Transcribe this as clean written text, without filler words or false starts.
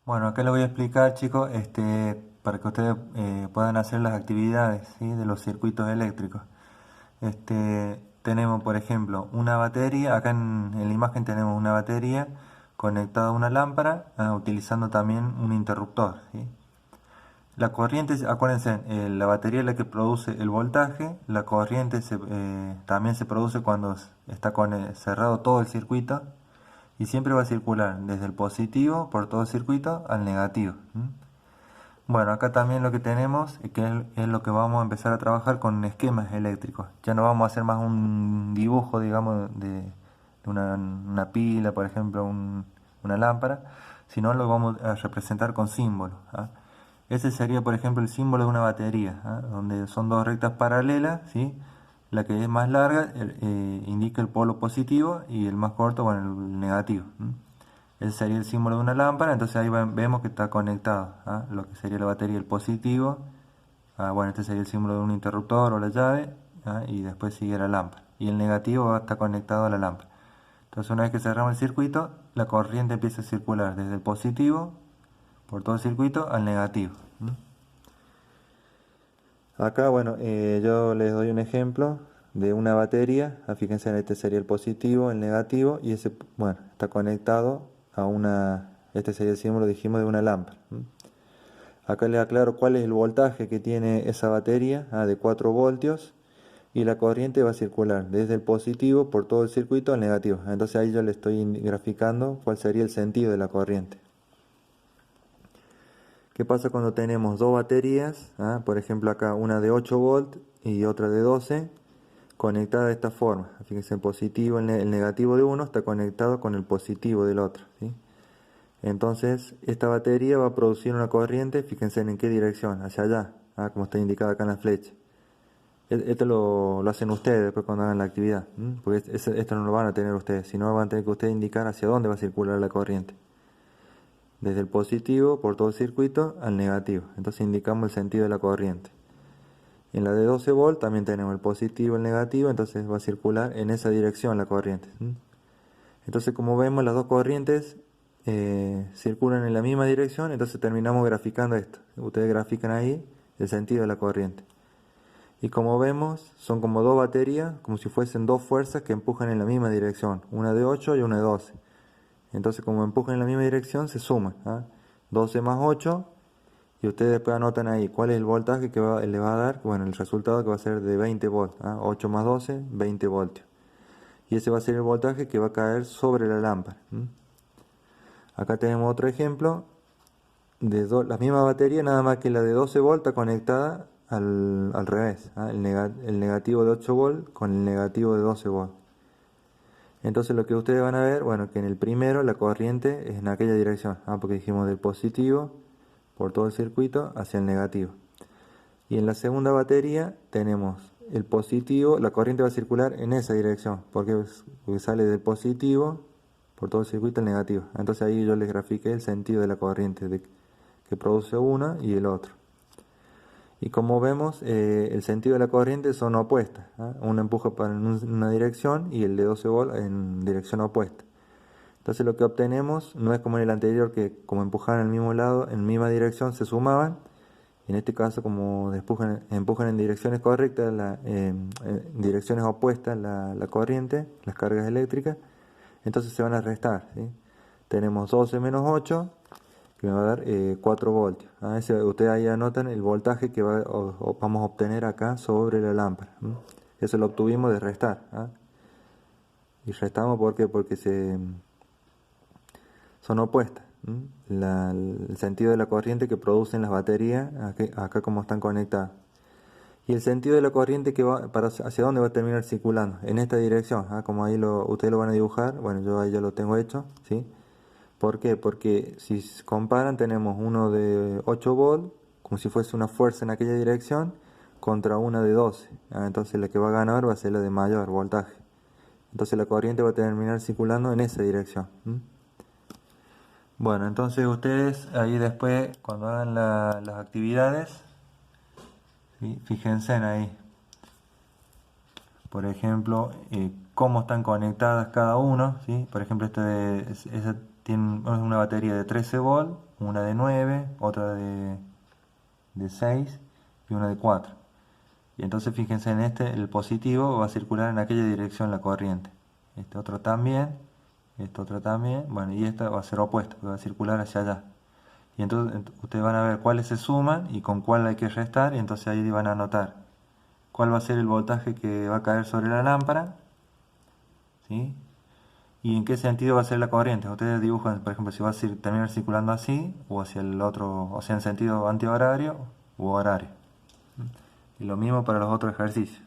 Bueno, acá les voy a explicar, chicos, para que ustedes puedan hacer las actividades, ¿sí?, de los circuitos eléctricos. Tenemos, por ejemplo, una batería. Acá en la imagen tenemos una batería conectada a una lámpara, utilizando también un interruptor, ¿sí? La corriente, acuérdense, la batería es la que produce el voltaje. La corriente también se produce cuando está cerrado todo el circuito, y siempre va a circular desde el positivo por todo el circuito al negativo. Bueno, acá también lo que tenemos es que es lo que vamos a empezar a trabajar con esquemas eléctricos. Ya no vamos a hacer más un dibujo, digamos, de una pila, por ejemplo, una lámpara, sino lo vamos a representar con símbolos, ¿ah? Ese sería, por ejemplo, el símbolo de una batería, ¿ah?, donde son dos rectas paralelas, ¿sí? La que es más larga indica el polo positivo, y el más corto, bueno, el negativo. Ese sería el símbolo de una lámpara. Entonces ahí vemos que está conectado, ¿ah?, lo que sería la batería, el positivo. Bueno, este sería el símbolo de un interruptor o la llave, ¿ah?, y después sigue la lámpara. Y el negativo va a estar conectado a la lámpara. Entonces, una vez que cerramos el circuito, la corriente empieza a circular desde el positivo por todo el circuito al negativo. Acá, bueno, yo les doy un ejemplo de una batería. Fíjense, en este sería el positivo, el negativo, y ese, bueno, está conectado a este sería el símbolo, dijimos, de una lámpara. Acá les aclaro cuál es el voltaje que tiene esa batería, de 4 voltios, y la corriente va a circular desde el positivo por todo el circuito al negativo. Entonces ahí yo le estoy graficando cuál sería el sentido de la corriente. ¿Qué pasa cuando tenemos dos baterías? Por ejemplo, acá una de 8 volts y otra de 12, conectada de esta forma. Fíjense, el positivo, el negativo de uno está conectado con el positivo del otro, ¿sí? Entonces, esta batería va a producir una corriente. Fíjense en qué dirección, hacia allá, como está indicado acá en la flecha. Esto lo hacen ustedes después cuando hagan la actividad, porque esto no lo van a tener ustedes, sino van a tener que ustedes indicar hacia dónde va a circular la corriente. Desde el positivo por todo el circuito al negativo. Entonces indicamos el sentido de la corriente. En la de 12 volts también tenemos el positivo y el negativo, entonces va a circular en esa dirección la corriente. Entonces, como vemos, las dos corrientes circulan en la misma dirección. Entonces terminamos graficando esto. Ustedes grafican ahí el sentido de la corriente. Y como vemos, son como dos baterías, como si fuesen dos fuerzas que empujan en la misma dirección, una de 8 y una de 12. Entonces, como empujan en la misma dirección, se suman, 12 más 8, y ustedes después anotan ahí cuál es el voltaje que le va a dar. Bueno, el resultado que va a ser de 20 volts, 8 más 12, 20 voltios. Y ese va a ser el voltaje que va a caer sobre la lámpara. Acá tenemos otro ejemplo de la misma batería, nada más que la de 12 volts está conectada al revés, el negativo de 8 volts con el negativo de 12 volts. Entonces lo que ustedes van a ver, bueno, que en el primero la corriente es en aquella dirección, porque dijimos del positivo por todo el circuito hacia el negativo. Y en la segunda batería tenemos el positivo, la corriente va a circular en esa dirección, porque sale del positivo por todo el circuito al negativo. Entonces ahí yo les grafiqué el sentido de la corriente que produce una y el otro. Y como vemos, el sentido de la corriente son opuestas, Una empuja en una dirección y el de 12 volts en dirección opuesta. Entonces lo que obtenemos no es como en el anterior, que como empujaban al mismo lado, en misma dirección, se sumaban. En este caso, como empujan en direcciones correctas, en direcciones opuestas la corriente, las cargas eléctricas, entonces se van a restar, ¿sí? Tenemos 12 menos 8, que me va a dar 4 voltios. Ustedes ahí anotan el voltaje que vamos a obtener acá sobre la lámpara. Eso lo obtuvimos de restar. Y restamos porque son opuestas. El sentido de la corriente que producen las baterías, acá como están conectadas. Y el sentido de la corriente que va hacia dónde va a terminar circulando, en esta dirección, como ahí ustedes lo van a dibujar. Bueno, yo ahí ya lo tengo hecho, ¿sí? ¿Por qué? Porque si comparan, tenemos uno de 8 volts, como si fuese una fuerza en aquella dirección, contra una de 12. Entonces la que va a ganar va a ser la de mayor voltaje. Entonces la corriente va a terminar circulando en esa dirección. Bueno, entonces ustedes ahí después, cuando hagan las actividades, ¿sí?, fíjense en ahí, por ejemplo, cómo están conectadas cada uno, ¿sí? Por ejemplo, esa tienen una batería de 13 volt, una de 9, otra de 6 y una de 4. Y entonces fíjense en este, el positivo va a circular en aquella dirección la corriente. Este otro también, este otro también, bueno, y esta va a ser opuesto, va a circular hacia allá. Y entonces ustedes van a ver cuáles se suman y con cuál hay que restar, y entonces ahí van a anotar cuál va a ser el voltaje que va a caer sobre la lámpara, ¿sí? Y en qué sentido va a ser la corriente. Ustedes dibujan, por ejemplo, si va a terminar circulando así, o hacia el otro, o sea, en sentido antihorario u horario. Y lo mismo para los otros ejercicios.